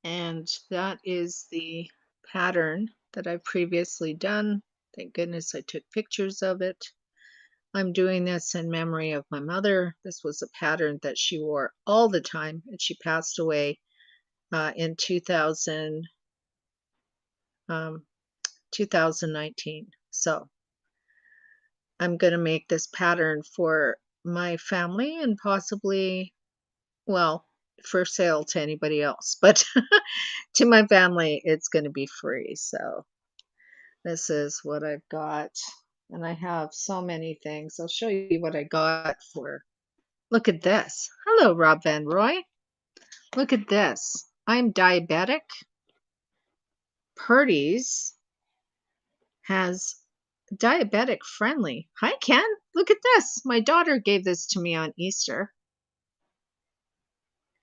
And that is the pattern that I've previously done. Thank goodness I took pictures of it. I'm doing this in memory of my mother. This was a pattern that she wore all the time, and she passed away in um, 2019. So I'm going to make this pattern for my family and possibly, well, for sale to anybody else. But to my family, it's going to be free. So this is what I've got. And I have so many things. I'll show you what I got for. Look at this. Hello, Rob Van Roy. Look at this. I'm diabetic. Purdy's has diabetic friendly. Hi, Ken. Look at this. My daughter gave this to me on Easter.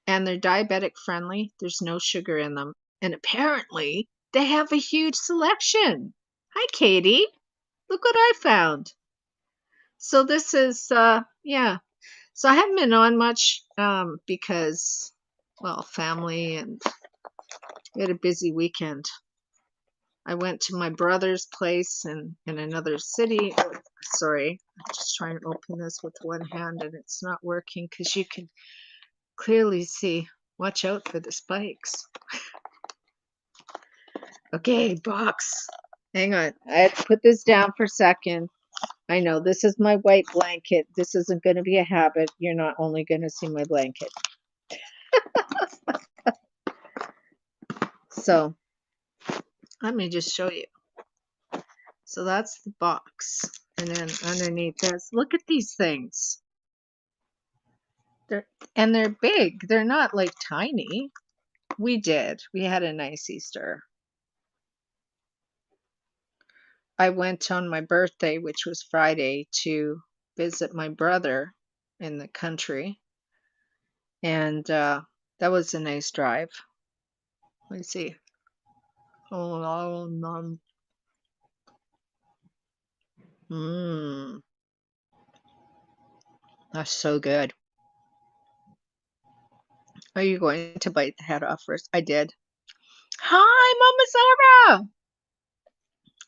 And they're diabetic friendly. There's no sugar in them. And apparently, they have a huge selection. Hi, Katie. Look what I found. So this is, yeah. So I haven't been on much because, well, family, and we had a busy weekend. I went to my brother's place in another city. Oh, sorry, I'm just trying to open this with one hand and it's not working because you can clearly see. Watch out for the spikes. Okay, box. Hang on. I had to put this down for a second. I know this is my white blanket. This isn't going to be a habit. You're not only going to see my blanket. So let me just show you. So that's the box. And then underneath this, look at these things. They're big. They're not like tiny. We had a nice Easter. I went on my birthday, which was Friday, to visit my brother in the country. And that was a nice drive. Let's see. Oh, that's so good. Are you going to bite the head off first? I did. Hi, Mama Zara.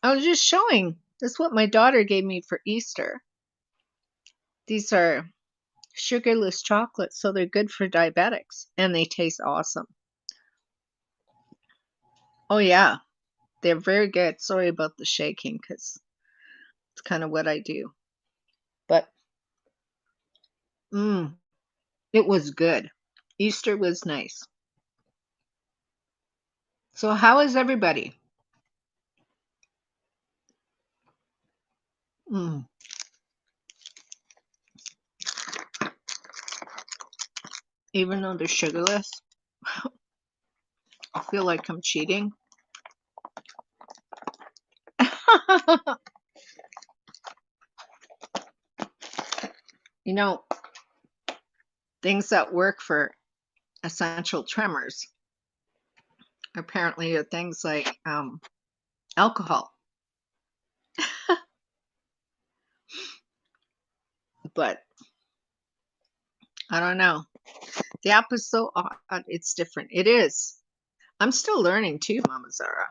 I was just showing. This is what my daughter gave me for Easter. These are sugarless chocolates, so they're good for diabetics, and they taste awesome. Oh, yeah. They're very good. Sorry about the shaking, because it's kind of what I do. But, it was good. Easter was nice. So how is everybody? Even though they're sugarless, I feel like I'm cheating. You know, things that work for essential tremors apparently are things like alcohol. But I don't know. The app is so odd. It's different. It is. I'm still learning too, Mama Zara.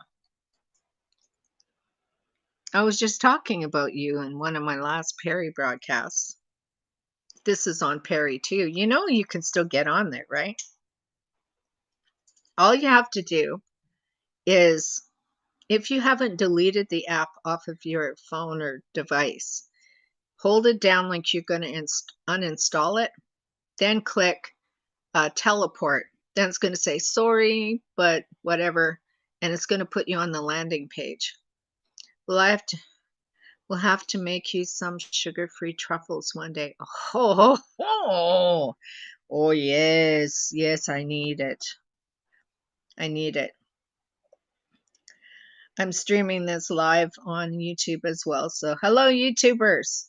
I was just talking about you in one of my last Perry broadcasts. This is on Perry too. You know, you can still get on there, right? All you have to do is, if you haven't deleted the app off of your phone or device, hold it down like you're going to uninstall it, then click teleport. Then it's going to say sorry, but whatever, and it's going to put you on the landing page. We'll have to make you some sugar-free truffles one day. Oh, yes, I need it. I'm streaming this live on YouTube as well. So hello, YouTubers.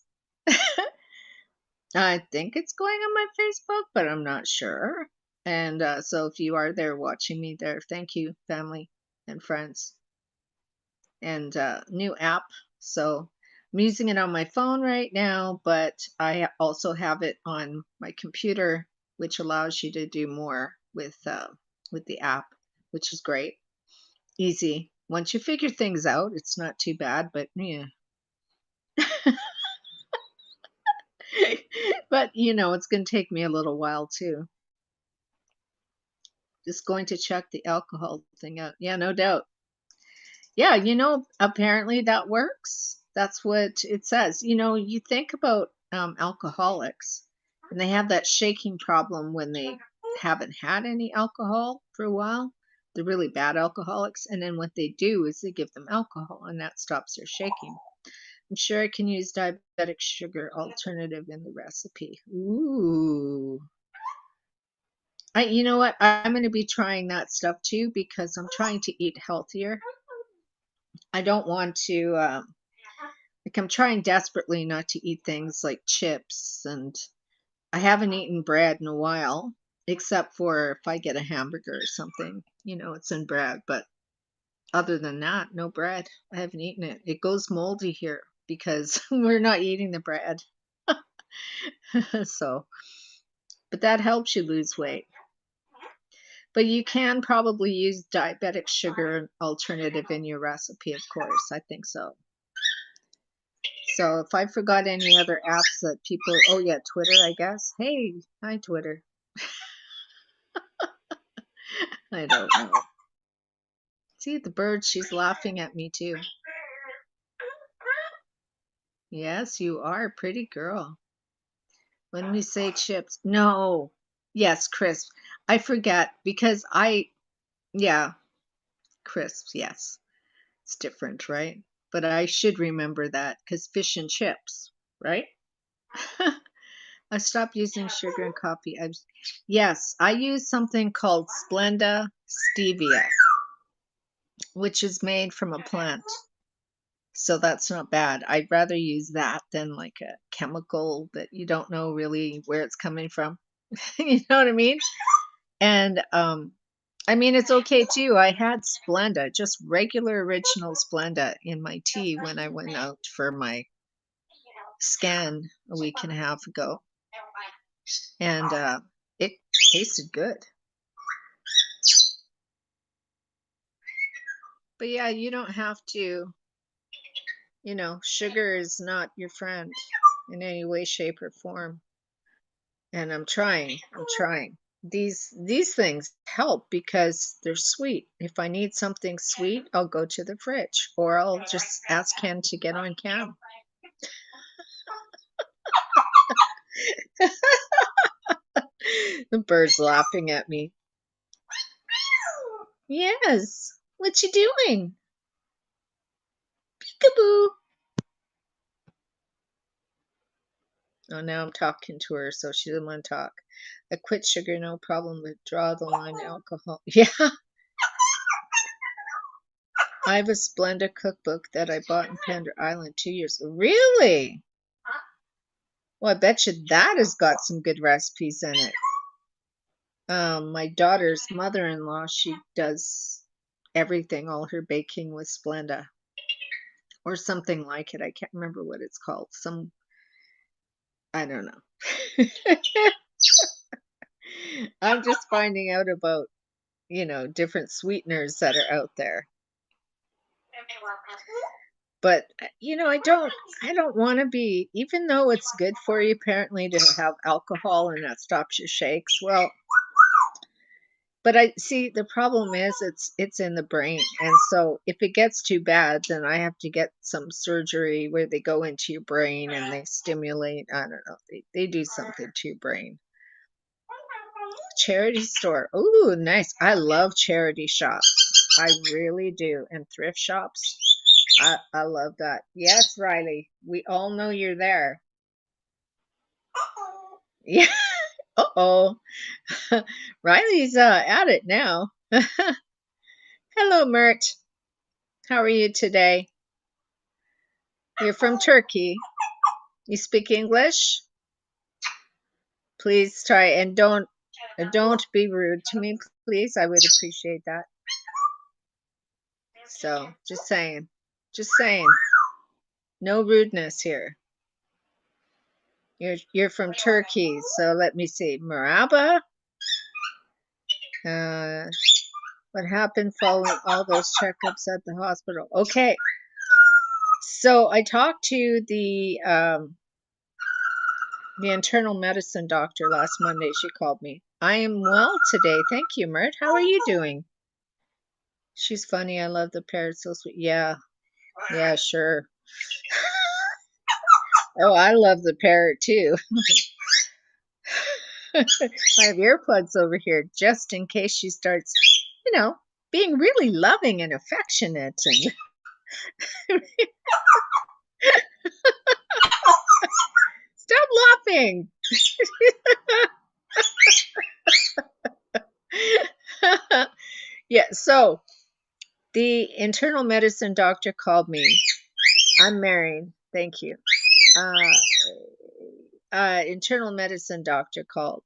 I think it's going on my Facebook, but I'm not sure. And so if you are there watching me there, thank you, family and friends. And new app. So I'm using it on my phone right now, but I also have it on my computer, which allows you to do more with the app, which is great. Easy. Once you figure things out, it's not too bad, but yeah. But, it's gonna take me a little while too. Just going to check the alcohol thing out. Yeah, no doubt. Yeah, apparently that works. That's what it says. You think about alcoholics, and they have that shaking problem when they haven't had any alcohol for a while. They're really bad alcoholics. And then what they do is they give them alcohol, and that stops their shaking. I'm sure I can use diabetic sugar alternative in the recipe. Ooh. You know what? I'm going to be trying that stuff too because I'm trying to eat healthier. I don't want to, like, I'm trying desperately not to eat things like chips, and I haven't eaten bread in a while, except for if I get a hamburger or something, it's in bread. But other than that, no bread. I haven't eaten it. It goes moldy here because we're not eating the bread. So, but that helps you lose weight. But you can probably use diabetic sugar alternative in your recipe, of course. I think so. So if I forgot any other apps that people, oh yeah, Twitter, I guess. Hey, hi Twitter. I don't know. See the bird, she's laughing at me too. Yes, you are a pretty girl. When we say chips, no. Yes, crisp. I forget because yeah, crisps, yes. It's different, right? But I should remember that because fish and chips, right? I stopped using sugar and coffee. Yes, I use something called Splenda stevia, which is made from a plant. So that's not bad. I'd rather use that than like a chemical that you don't know really where it's coming from. You know what I mean? And I mean it's okay too. I had Splenda, just regular original Splenda in my tea when I went out for my scan a week and a half ago. And it tasted good. But yeah, you don't have to, sugar is not your friend in any way, shape, or form. And I'm trying. I'm trying. These things help because they're sweet. If I need something sweet, I'll go to the fridge or I'll just ask Ken to get on cam. The bird's laughing at me. Yes. What you doing? Peekaboo. Oh, now I'm talking to her, so she doesn't want to talk. I quit sugar, no problem, but draw the line alcohol. Yeah. I have a Splenda cookbook that I bought in Pender Island 2 years ago. Really? Well, I bet you that has got some good recipes in it. My daughter's mother-in-law, she does everything, all her baking with Splenda. Or something like it. I can't remember what it's called. I don't know. I'm just finding out about, different sweeteners that are out there. But I don't want to be, even though it's good for you apparently to have alcohol and that stops your shakes. Well, but I see the problem is it's in the brain. And so if it gets too bad, then I have to get some surgery where they go into your brain and they stimulate, I don't know, they do something to your brain. Charity store. Ooh, nice. I love charity shops. I really do. And thrift shops. I love that. Yes, Riley. We all know you're there. Yeah. Uh-oh. Riley's at it now. Hello, Mert. How are you today? You're from Turkey. You speak English? Please try and don't be rude to me, please. I would appreciate that. So, just saying. Just saying. No rudeness here. You're from Turkey, so let me see. Merhaba. What happened following all those checkups at the hospital? Okay, so I talked to the internal medicine doctor last Monday. She called me. I am well today. Thank you, Mert. How are you doing? She's funny. I love the parrot. So sweet. Yeah. Yeah, sure. Oh, I love the parrot too. I have earplugs over here just in case she starts, being really loving and affectionate and stop laughing. Yeah, so the internal medicine doctor called me. I'm married. Thank you. Internal medicine doctor called.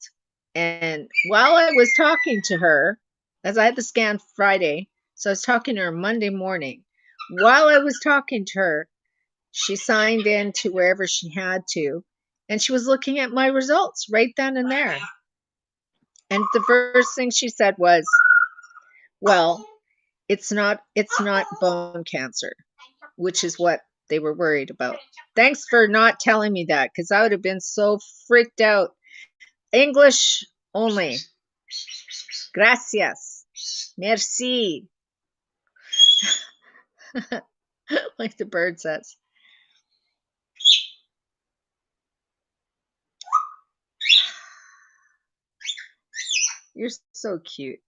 And while I was talking to her, as I had the scan Friday, so I was talking to her Monday morning. While I was talking to her, she signed in to wherever she had to, and she was looking at my results right then and there. And the first thing she said was, "Well, it's not bone cancer," which is what they were worried about. Thanks for not telling me that, because I would have been so freaked out. English only. Gracias. Merci. Like the bird says. You're so cute.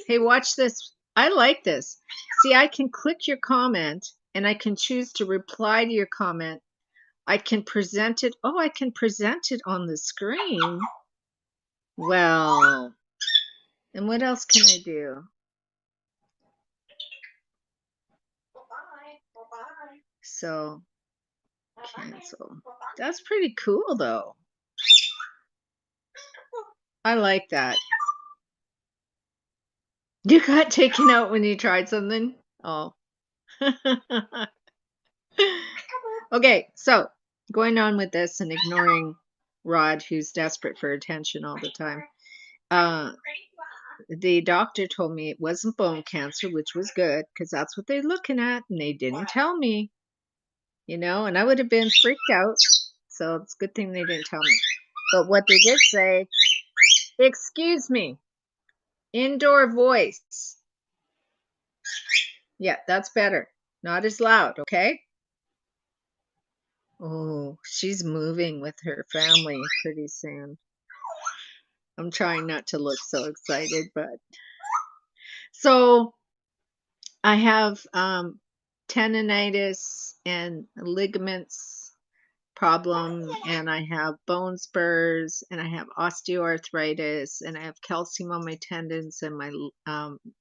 Hey, watch this. I like this. See, I can click your comment and I can choose to reply to your comment. I can present it. Oh, I can present it on the screen. Well, and what else can I do? So, cancel. That's pretty cool, though. I like that. You got taken out when you tried something? Oh. Okay, so going on with this and ignoring Rod, who's desperate for attention all the time. The doctor told me it wasn't bone cancer, which was good because that's what they're looking at, and they didn't tell me, and I would have been freaked out. So it's a good thing they didn't tell me. But what they did say, excuse me, indoor voice. Yeah, that's better. Not as loud, okay? Oh, she's moving with her family pretty soon. I'm trying not to look so excited, but so I have tendonitis and ligaments problem, and I have bone spurs, and I have osteoarthritis, and I have calcium on my tendons and my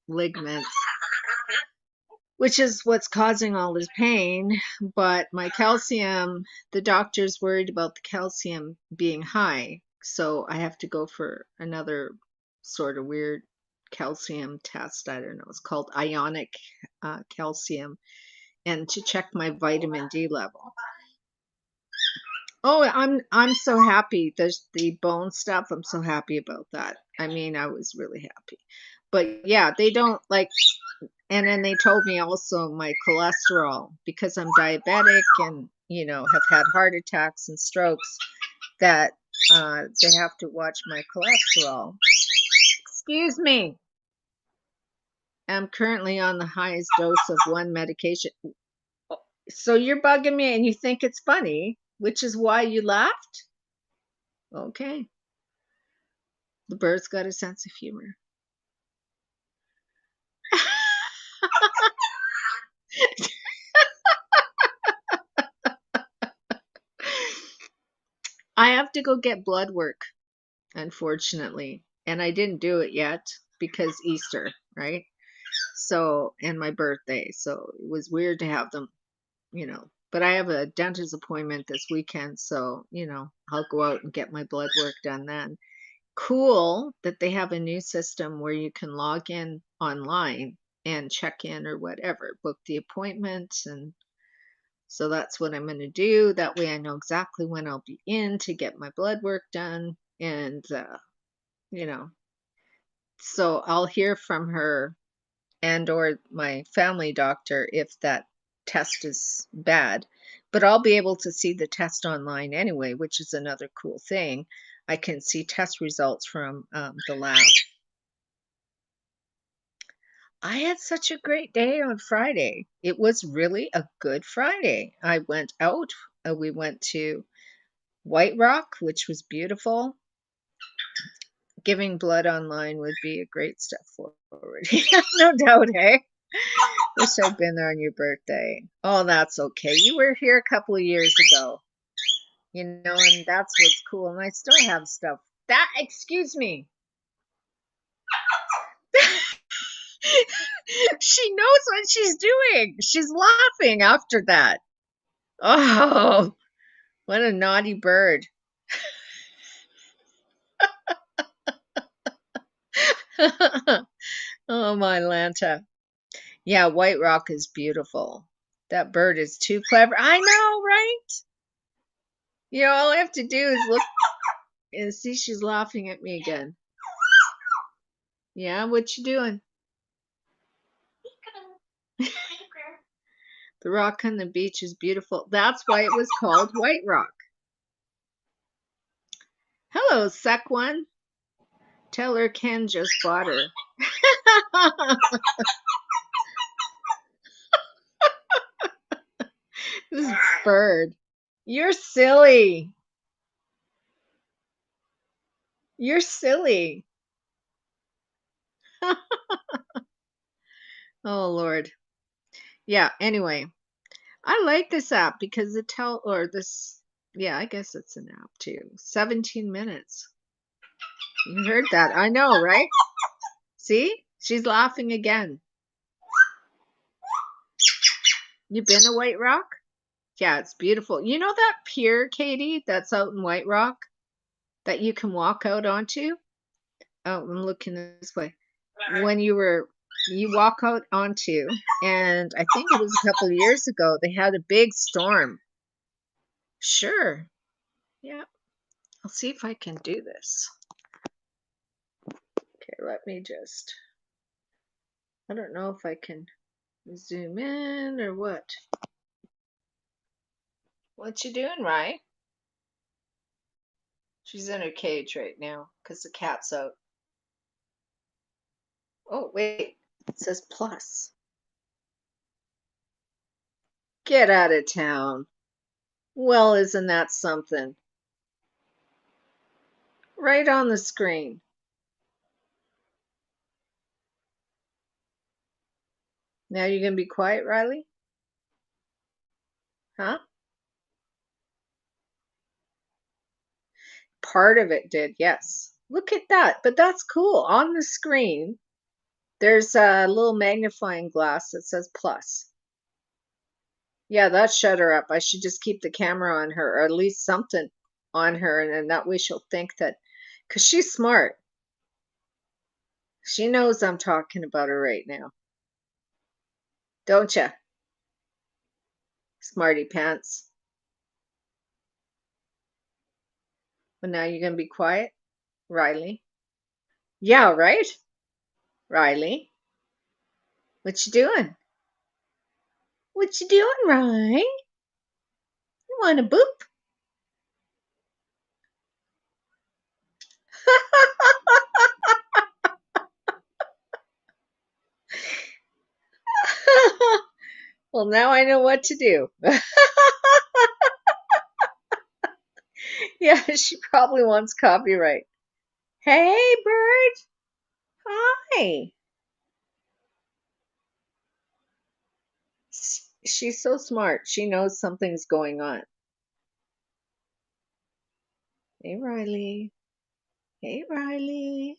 ligaments, which is what's causing all this pain. But my calcium, the doctor's worried about the calcium being high, so I have to go for another sort of weird calcium test. I don't know. It's called ionic calcium, and to check my vitamin D level. Oh, I'm so happy. There's the bone stuff. I'm so happy about that. I mean, I was really happy. But yeah, they don't like, and then they told me also my cholesterol, because I'm diabetic and, have had heart attacks and strokes, that they have to watch my cholesterol. Excuse me. I'm currently on the highest dose of one medication. So you're bugging me and you think it's funny, which is why you laughed? Okay. The bird's got a sense of humor. I have to go get blood work, unfortunately. And I didn't do it yet because Easter, right? So, and my birthday. So it was weird to have them, But I have a dentist appointment this weekend. So, I'll go out and get my blood work done then. Cool that they have a new system where you can log in online and check in or whatever, book the appointment. And so that's what I'm going to do. That way I know exactly when I'll be in to get my blood work done. And, you know, so I'll hear from her and or my family doctor if that test is bad. But I'll be able to see the test online anyway, which is another cool thing. I can see test results from the lab. I had such a great day on Friday. It was really a good Friday. I went out. We went to White Rock, which was beautiful. Giving blood online would be a great step forward. No doubt, hey? Wish I'd been there on your birthday. Oh, that's okay. You were here a couple of years ago, and that's what's cool. And I still have stuff. Excuse me. She knows what she's doing. She's laughing after that. Oh, what a naughty bird. Oh, my Lanta. Yeah, White Rock is beautiful. That bird is too clever. I know, right? All I have to do is look and see she's laughing at me again. Yeah, what you doing? The rock on the beach is beautiful. That's why it was called White Rock. Hello, suck one. Tell her Ken just bought her. This bird. You're silly. You're silly. Oh, Lord. Yeah, anyway. I like this app because yeah, I guess it's an app too. 17 minutes. You heard that. I know, right? See? She's laughing again. You been to White Rock? Yeah, it's beautiful. You know that pier, Katie, that's out in White Rock that you can walk out onto? Oh, I'm looking this way. When you walk out onto, and I think it was a couple of years ago, they had a big storm. Sure. Yeah. I'll see if I can do this. Okay, let me just, I don't know if I can zoom in or what. What you doing, Rye? She's in her cage right now because the cat's out. Oh, wait. It says plus. Get out of town. Well, isn't that something? Right on the screen. Now you're going to be quiet, Riley? Huh? Part of it did, yes. Look at that. But that's cool. On the screen, there's a little magnifying glass that says plus. Yeah, that shut her up. I should just keep the camera on her, or at least something on her, and then that way she'll think that, because she's smart. She knows I'm talking about her right now. Don't ya? Smarty pants. But now you're going to be quiet? Riley? Yeah, right? Riley? What you doing? What you doing, Riley? You want a boop? Well, now I know what to do. Yeah, she probably wants copyright. Hey, bird. Hi. She's so smart. She knows something's going on. Hey, Riley. Hey, Riley.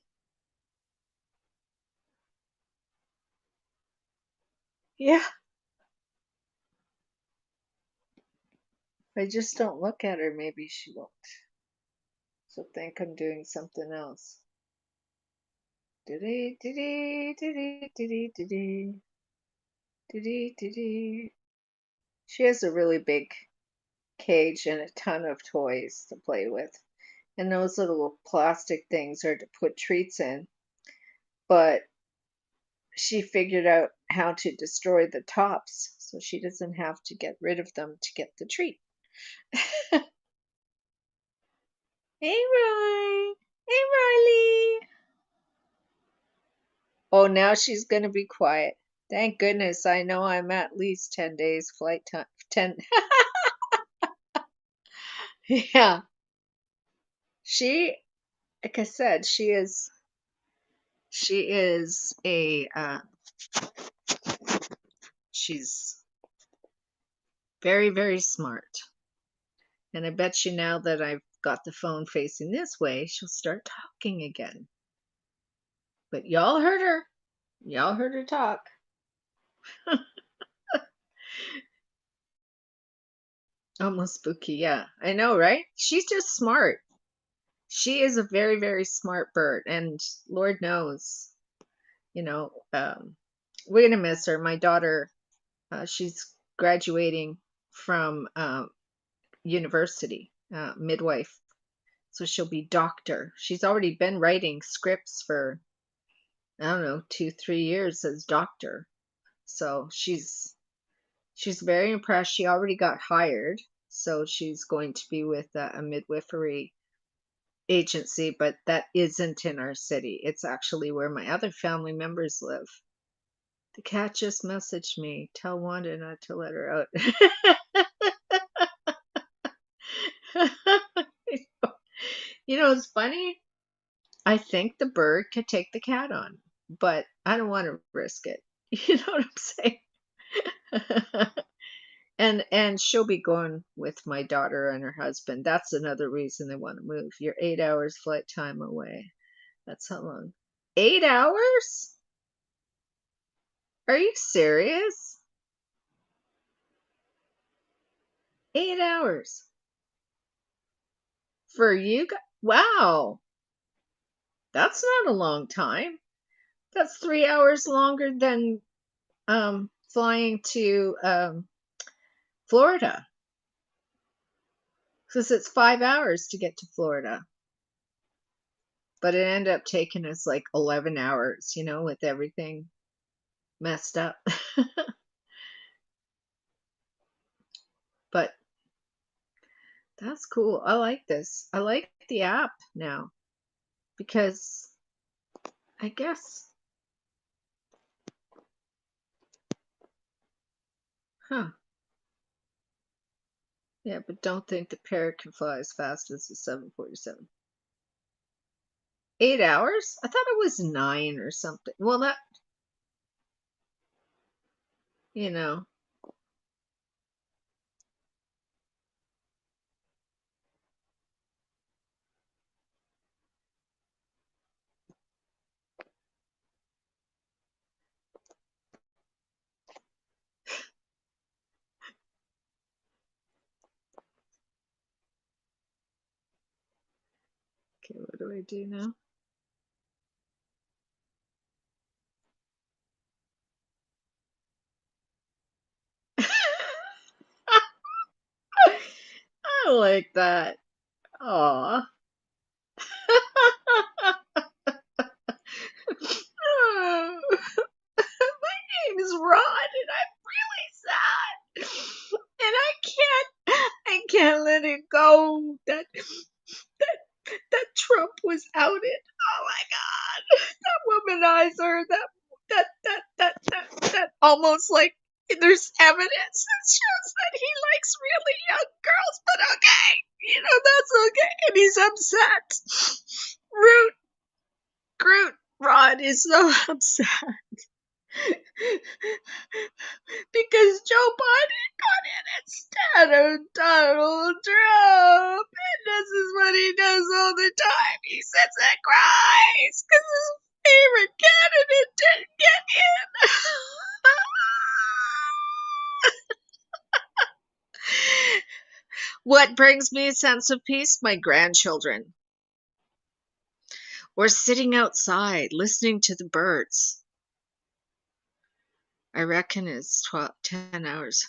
Yeah, I just don't look at her. Maybe she won't. So think I'm doing something else. Diddy, diddy, diddy, diddy, diddy. Diddy, diddy. She has a really big cage and a ton of toys to play with. And those little plastic things are to put treats in. But she figured out how to destroy the tops so she doesn't have to get rid of them to get the treat. Hey, Roy. Hey, Riley. Oh, now she's going to be quiet. Thank goodness. I know I'm at least 10 days flight time. 10. Yeah. She, like I said, she is a, she's very, very smart. And I bet you now that I've got the phone facing this way, she'll start talking again. But y'all heard her. Y'all heard her talk. Almost spooky. Yeah, I know, right? She's just smart. She is a very, very smart bird. And Lord knows, you know, we're going to miss her. My daughter, she's graduating from university, midwife. So she'll be doctor. She's already been writing scripts for, I don't know, 2, 3 years as doctor. So she's very impressed. She already got hired, so she's going to be with a midwifery agency, but that isn't in our city. It's actually where my other family members live. The cat just messaged me. Tell Wanda not to let her out. You know, it's funny. I think the bird could take the cat on, but I don't want to risk it. You know what I'm saying? And she'll be going with my daughter and her husband. That's another reason they want to move. You're 8 hours flight time away. That's how long? 8 hours? Are you serious? 8 hours for you guys? Wow, that's not a long time. That's 3 hours longer than flying to Florida, because it's 5 hours to get to Florida. But it ended up taking us like 11 hours, with everything messed up. But that's cool. I like this. I like the app now because I guess, huh? Yeah, but don't think the parrot can fly as fast as the 747. 8 hours? I thought it was 9 or something. Well, you know, okay, what do I do now? I like that. Aw. My name is Rod, and I'm really sad. And I can't let it go that Trump was outed. Oh my God, that womanizer, that almost like there's evidence that shows that he likes really young girls. But okay, that's okay, and he's upset. Root, Groot, Rod is so upset because Joe Biden got in instead of Donald Trump. And this is what he does all the time. He sits and cries because his favorite candidate didn't get in. What brings me a sense of peace? My grandchildren. We're sitting outside listening to the birds. I reckon it's 10 hours.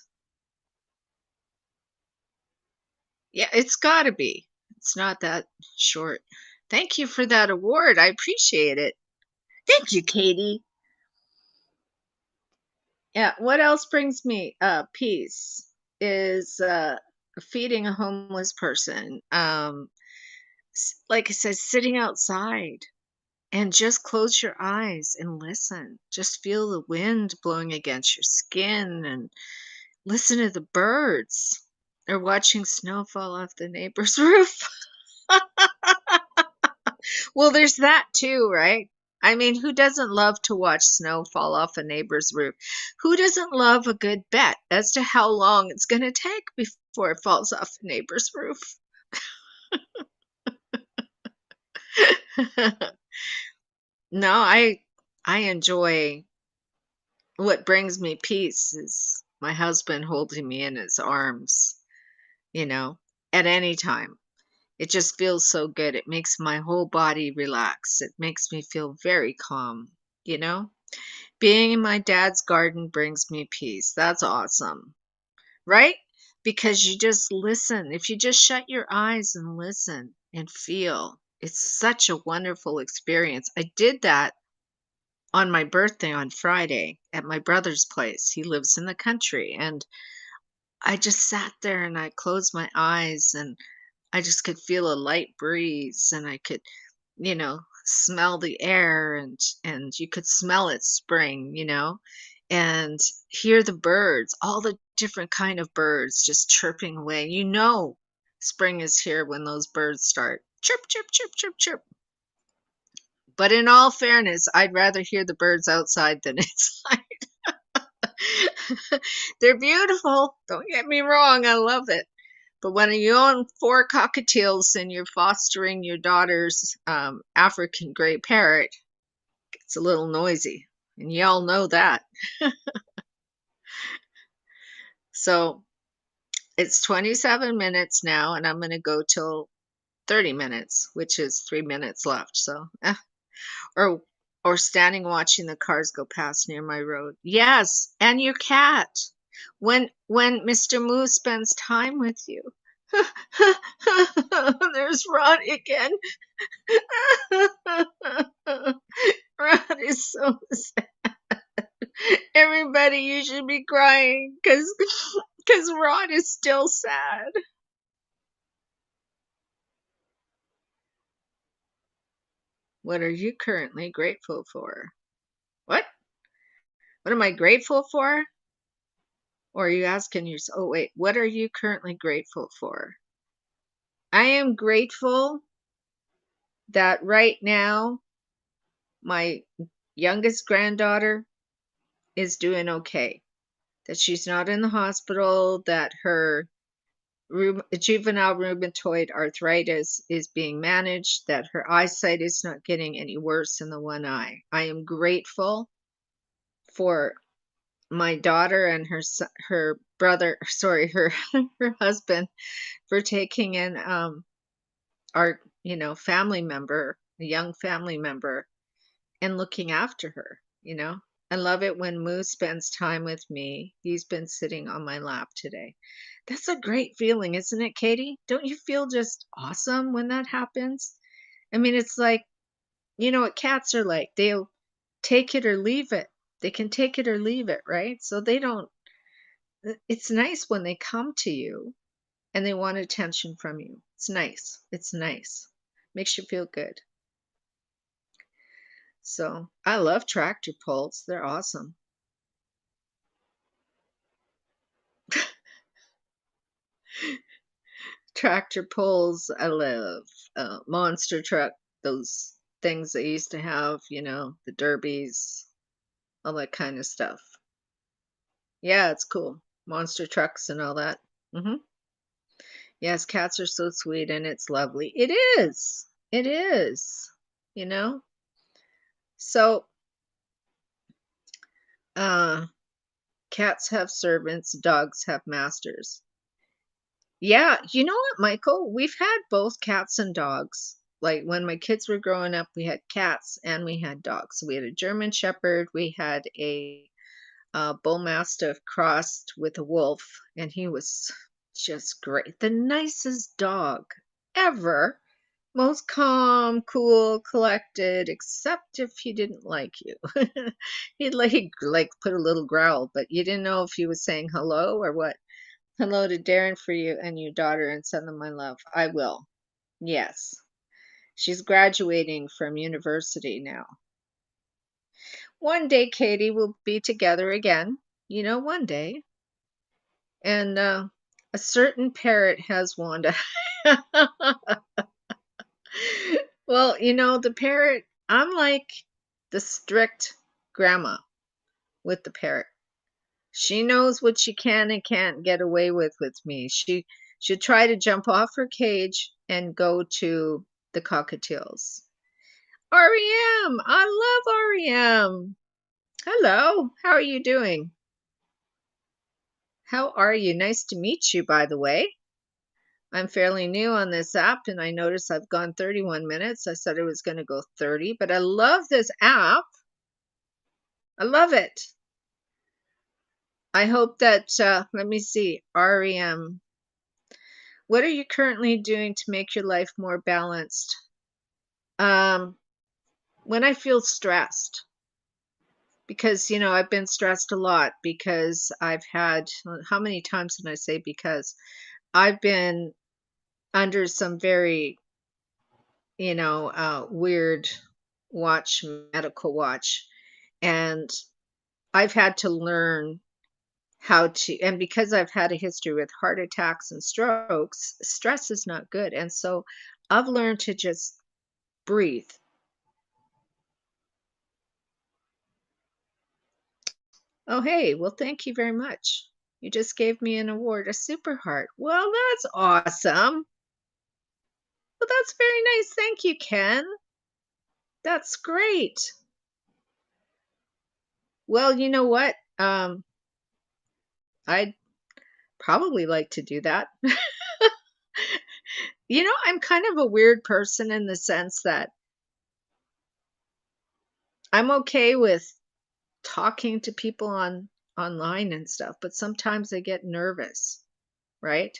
Yeah, it's gotta be. It's not that short. Thank you for that award. I appreciate it. Thank you, Katie. Yeah, what else brings me peace is feeding a homeless person. Like I said, sitting outside and just close your eyes and listen. Just feel the wind blowing against your skin and listen to the birds. Or watching snow fall off the neighbor's roof. Well, there's that too, right? I mean, who doesn't love to watch snow fall off a neighbor's roof? Who doesn't love a good bet as to how long it's going to take before it falls off a neighbor's roof? No, I enjoy what brings me peace is my husband holding me in his arms, you know, at any time. It just feels so good. It makes my whole body relax. It makes me feel very calm, you know? Being in my dad's garden brings me peace. That's awesome, right? Because you just listen. If you just shut your eyes and listen and feel, it's such a wonderful experience. I did that on my birthday on Friday at my brother's place. He lives in the country. And I just sat there and I closed my eyes and I just could feel a light breeze and I could, smell the air and you could smell it spring, and hear the birds, all the different kind of birds just chirping away. Spring is here when those birds start chirp, chirp, chirp, chirp, chirp. But in all fairness, I'd rather hear the birds outside than inside. They're beautiful. Don't get me wrong. I love it. But when you own four cockatiels and you're fostering your daughter's African gray parrot, it's a little noisy. And y'all know that. So it's 27 minutes now, and I'm going to go till 30 minutes, which is 3 minutes left. So, or or standing watching the cars go past near my road. Yes, and your cat. When Mr. Moose spends time with you. There's Rod again. Rod is so sad. Everybody, you should be crying because Rod is still sad. What are you currently grateful for? What? What am I grateful for? Or are you asking yourself, oh, wait, what are you currently grateful for? I am grateful that right now my youngest granddaughter is doing okay, that she's not in the hospital, that her juvenile rheumatoid arthritis is being managed, that her eyesight is not getting any worse in the one eye. I am grateful for my daughter and her brother, sorry, her her husband for taking in our family member, a young family member, and looking after her. I love it when Moose spends time with me. He's been sitting on my lap today. That's a great feeling, isn't it, Katie? Don't you feel just awesome when that happens? I mean, it's like, what cats are like. They'll take it or leave it. They can take it or leave it, right? So they don't, it's nice when they come to you and they want attention from you. It's nice. It's nice. Makes you feel good. So I love tractor pulls. They're awesome. Tractor pulls, I love. Monster truck, those things they used to have, the derbies, all that kind of stuff. Yeah, it's cool. Monster trucks and all that. Yes, cats are so sweet and it's lovely. It is. It is. You know? So, uh, cats have servants, dogs have masters. Yeah, you know what, Michael? We've had both cats and dogs. Like when my kids were growing up, we had cats and we had dogs. So we had a German Shepherd, we had a Bull Mastiff crossed with a wolf, and he was just great. The nicest dog ever. Most calm, cool, collected, except if he didn't like you. He'd put a little growl, but you didn't know if he was saying hello or what. Hello to Darren for you and your daughter and send them my love. I will. Yes. She's graduating from university now. One day, Katie, will be together again. One day. And a certain parrot has Wanda. Well, the parrot, I'm like the strict grandma with the parrot. She knows what she can and can't get away with me. She should try to jump off her cage and go to the cockatiels. REM, I love REM. Hello, how are you doing? How are you? Nice to meet you, by the way. I'm fairly new on this app and I notice I've gone 31 minutes. I said I was going to go 30, but I love this app. I love it. I hope that, let me see, REM. What are you currently doing to make your life more balanced? Um, when I feel stressed, because, I've been stressed a lot because I've had, how many times did I say because? I've been under some very, weird medical watch, and I've had to learn how to, and because I've had a history with heart attacks and strokes, stress is not good. And so I've learned to just breathe. Oh, hey, well, thank you very much. You just gave me an award, a Super Heart. Well, that's awesome. Well, that's very nice. Thank you, Ken. That's great. Well, you know what? I'd probably like to do that. I'm kind of a weird person in the sense that I'm okay with talking to people online and stuff, but sometimes I get nervous, right?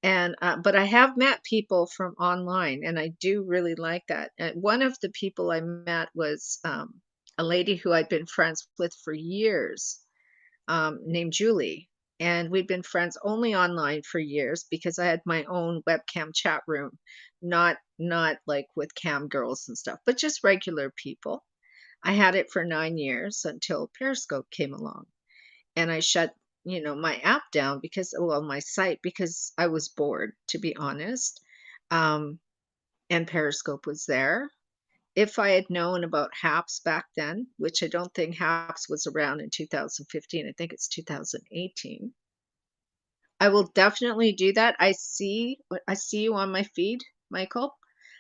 And but I have met people from online, and I do really like that. One of the people I met was a lady who I'd been friends with for years, named Julie, and we'd been friends only online for years because I had my own webcam chat room, not like with cam girls and stuff, but just regular people. I had it for 9 years until Periscope came along, and I shut my app down because, well, my site, because I was bored, to be honest. Um, and Periscope was there. If I had known about HAPS back then, which I don't think HAPS was around in 2015, I think it's 2018. I will definitely do that. I see you on my feed, Michael.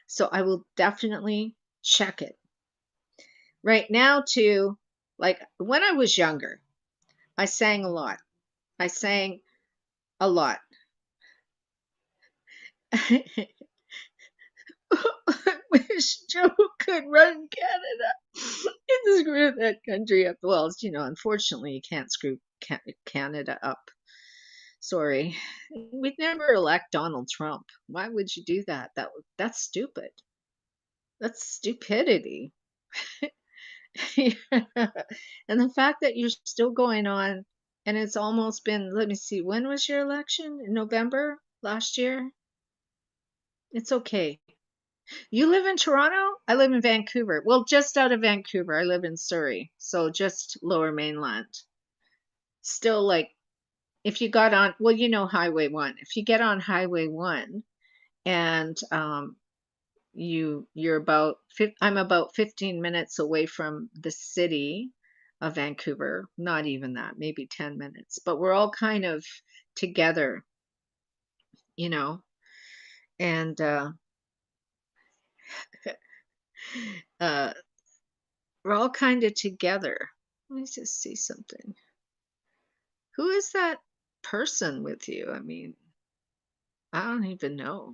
So I will definitely check it. Right now, too, like when I was younger, I sang a lot. I sang a lot. I wish Joe could run Canada and screw that country up. Well, unfortunately, you can't screw Canada up. Sorry. We'd never elect Donald Trump. Why would you do that? That's stupid. That's stupidity. And the fact that you're still going on, and it's almost been, let me see, when was your election? In November last year? It's okay. You live in Toronto? I live in Vancouver. Well, just out of Vancouver. I live in Surrey, so just lower mainland. Still, like, if you got on, well, Highway 1. If you get on Highway 1 and I'm about 15 minutes away from the city of Vancouver, not even that, maybe 10 minutes, but we're all kind of together, you know, and uh, we're all kind of together. Let me just see something. Who is that person with you? I mean, I don't even know.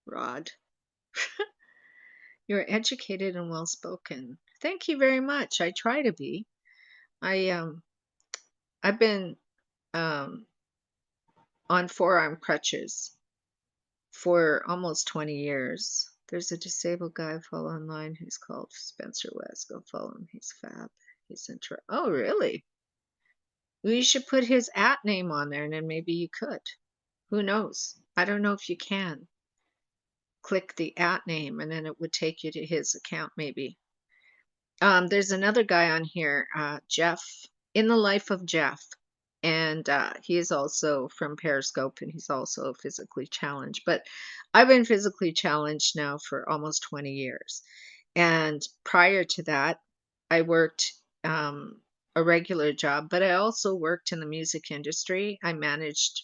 Rod, you're educated and well spoken. Thank you very much. I try to be. I I've been um on forearm crutches for almost 20 years. There's a disabled guy I follow online who's called Spencer West. Go follow him. He's fab. He's intro. Oh, really? Well, you should put his at name on there and then maybe you could. Who knows? I don't know if you can click the at name and then it would take you to his account maybe. There's another guy on here, Jeff, In the Life of Jeff. And he is also from Periscope and he's also physically challenged. But I've been physically challenged now for almost 20 years. And prior to that, I worked a regular job, but I also worked in the music industry. I managed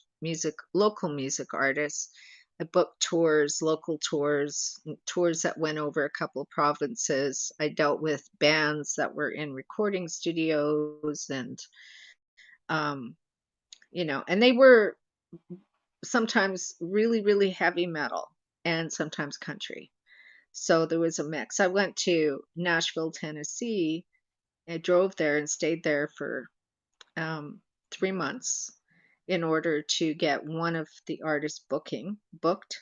local music artists. I booked tours, local tours, tours that went over a couple of provinces. I dealt with bands that were in recording studios and, um, and they were sometimes really, really heavy metal and sometimes country. So there was a mix. I went to Nashville, Tennessee. I drove there and stayed there for 3 months in order to get one of the artists booked.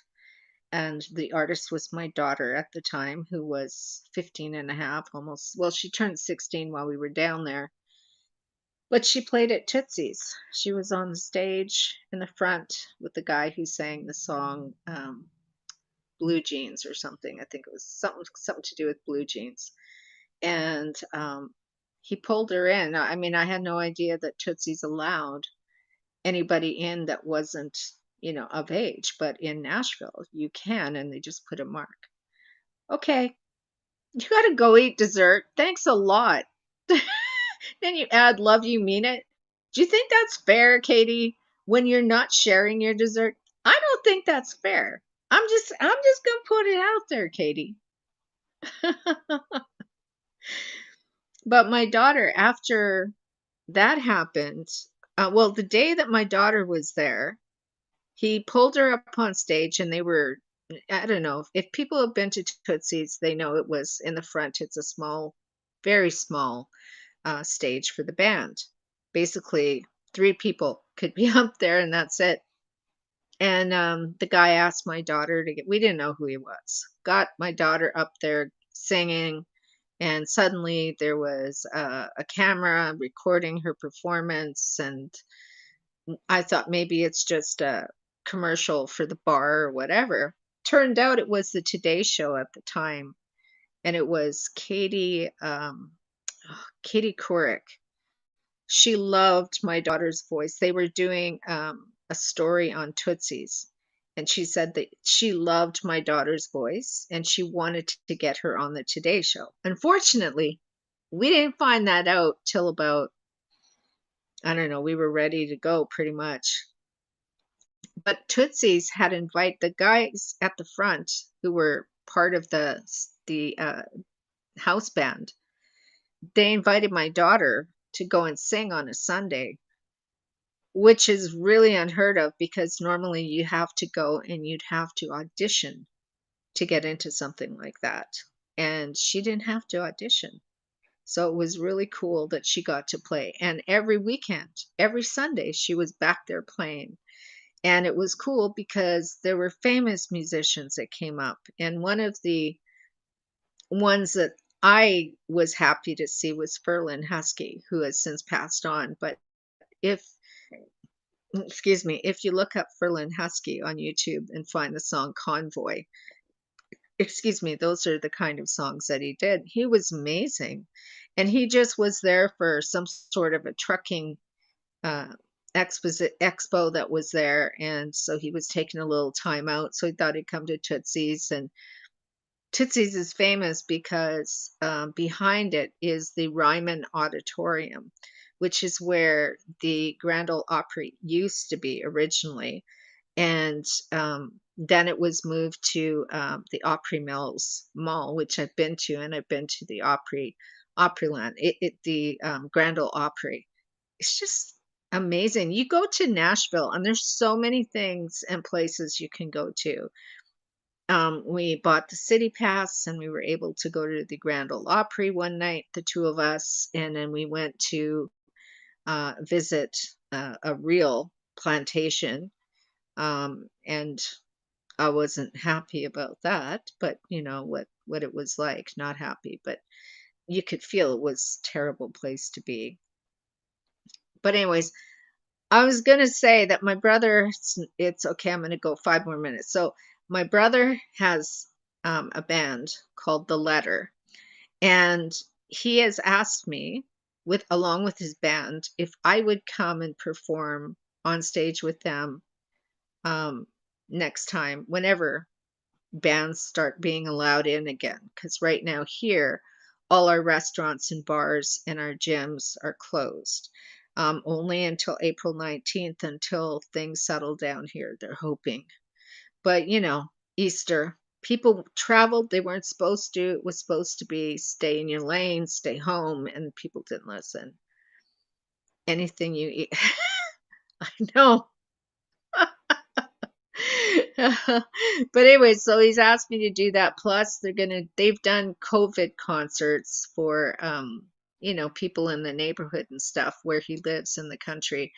And the artist was my daughter at the time, who was 15 and a half, almost. Well, she turned 16 while we were down there. But she played at Tootsie's. She was on the stage in the front with the guy who sang the song Blue Jeans or something. I think it was something to do with blue jeans. And he pulled her in. I mean, I had no idea that Tootsie's allowed anybody in that wasn't, of age, but in Nashville, you can, and they just put a mark. Okay, you gotta go eat dessert. Thanks a lot. Then you add love you mean it. Do you think that's fair, Katie? When you're not sharing your dessert? I don't think that's fair. I'm just gonna put it out there, Katie. But my daughter, after that happened, well, the day that my daughter was there, he pulled her up on stage and they were, I don't know, if people have been to Tootsie's, they know it was in the front. It's a small, very small stage for the band. Basically, 3 people could be up there and that's it. And the guy asked my daughter to we didn't know who he was, got my daughter up there singing. And suddenly there was a camera recording her performance. And I thought maybe it's just a commercial for the bar or whatever. Turned out it was the Today Show at the time, and it was Katie Couric. She loved my daughter's voice. They were doing a story on Tootsie's, and she said that she loved my daughter's voice and she wanted to get her on the Today Show. Unfortunately, we didn't find that out till about, I don't know, we were ready to go pretty much. But Tootsie's had invited the guys at the front who were part of the house band. They invited my daughter to go and sing on a Sunday, which is really unheard of because normally you have to go and you'd have to audition to get into something like that. And she didn't have to audition. So it was really cool that she got to play. And every weekend, every Sunday, she was back there playing. And it was cool because there were famous musicians that came up. And one of the ones that I was happy to see was Ferlin Husky, who has since passed on. But if, excuse me, if you look up Ferlin Husky on YouTube and find the song Convoy, excuse me, those are the kind of songs that he did. He was amazing. And he just was there for some sort of a trucking uh, expo that was there. And so he was taking a little time out. So he thought he'd come to Tootsie's. And Tootsie's is famous because behind it is the Ryman Auditorium, which is where the Grand Ole Opry used to be originally. And then it was moved to the Opry Mills Mall, which I've been to, and I've been to the Opryland, the Grand Ole Opry. It's just amazing. You go to Nashville, and there's so many things and places you can go to. We bought the city pass, and we were able to go to the Grand Ole Opry one night, the two of us, and then we went to visit a real plantation. And I wasn't happy about that, but what it was like, not happy, but you could feel it was a terrible place to be. But anyways, I was gonna say that my brother, it's okay, I'm gonna go 5 more minutes. So my brother has a band called The Letter, and he has asked me, with along with his band, if I would come and perform on stage with them um, next time, whenever bands start being allowed in again. Because right now here, all our restaurants and bars and our gyms are closed. Only until April 19th, until things settle down here, they're hoping. But, Easter, people traveled, they weren't supposed to. It was supposed to be stay in your lane, stay home, and people didn't listen. Anything you eat. I know. But anyway, so he's asked me to do that. Plus, they've done COVID concerts for, people in the neighborhood and stuff where he lives in the country.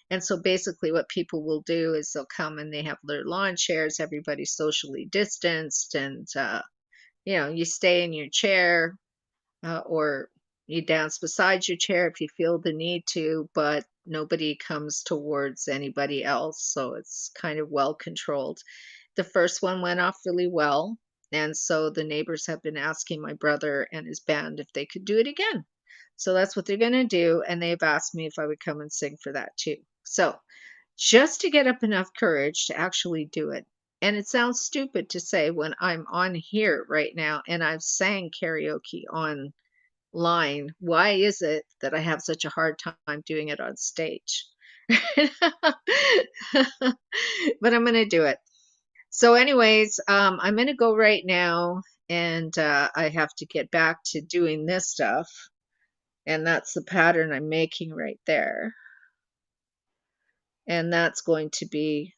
And so basically, what people will do is they'll come and they have their lawn chairs, everybody's socially distanced, and, you stay in your chair, or you dance beside your chair if you feel the need to, but nobody comes towards anybody else. So it's kind of well controlled. The first one went off really well. And so the neighbors have been asking my brother and his band if they could do it again. So that's what they're going to do. And they've asked me if I would come and sing for that too. So just to get up enough courage to actually do it. And it sounds stupid to say when I'm on here right now and I've sang karaoke online, why is it that I have such a hard time doing it on stage? But I'm gonna do it. So anyways, I'm gonna go right now, and I have to get back to doing this stuff, and that's the pattern I'm making right there. And that's going to be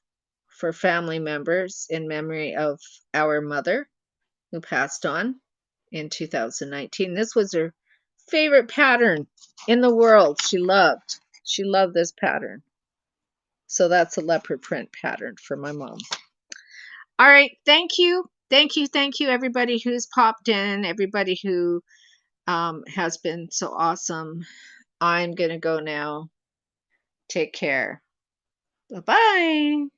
for family members in memory of our mother who passed on in 2019. This was her favorite pattern in the world. She loved this pattern. So that's a leopard print pattern for my mom. All right. Thank you. Thank you. Thank you, everybody who's popped in, everybody who has been so awesome. I'm going to go now. Take care. Bye bye.